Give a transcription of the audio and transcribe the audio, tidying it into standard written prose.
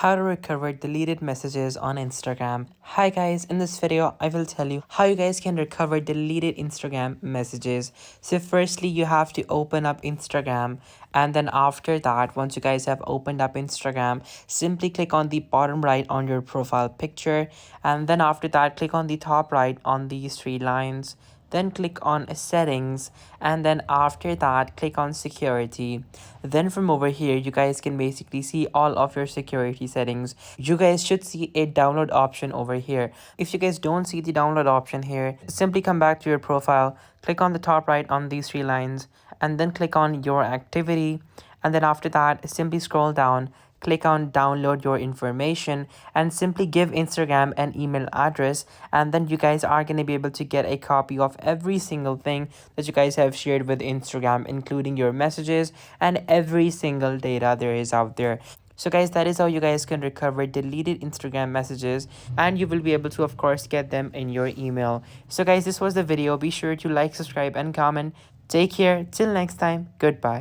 how to recover deleted messages on Instagram. Hi guys, in this video I will tell you how you guys can recover deleted Instagram messages. So firstly, you have to open up Instagram, and then after that, once you guys have opened up Instagram, simply click on the bottom right on your profile picture, and then after that click on the top right on these three lines. Then click on settings, and then after that click on security. Then from over here you guys can basically see all of your security settings. You guys should see a download option over here. If you guys don't see the download option here, simply come back to your profile, click on the top right on these three lines, and then click on your activity, and then after that simply scroll down, click on download your information, and simply give Instagram an email address, and then you guys are going to be able to get a copy of every single thing that you guys have shared with Instagram, including your messages and every single data there is out there. So guys, that is how you guys can recover deleted Instagram messages, and you will be able to of course get them in your email. So guys, this was the video. Be sure to like, subscribe and comment. Take care till next time. Goodbye.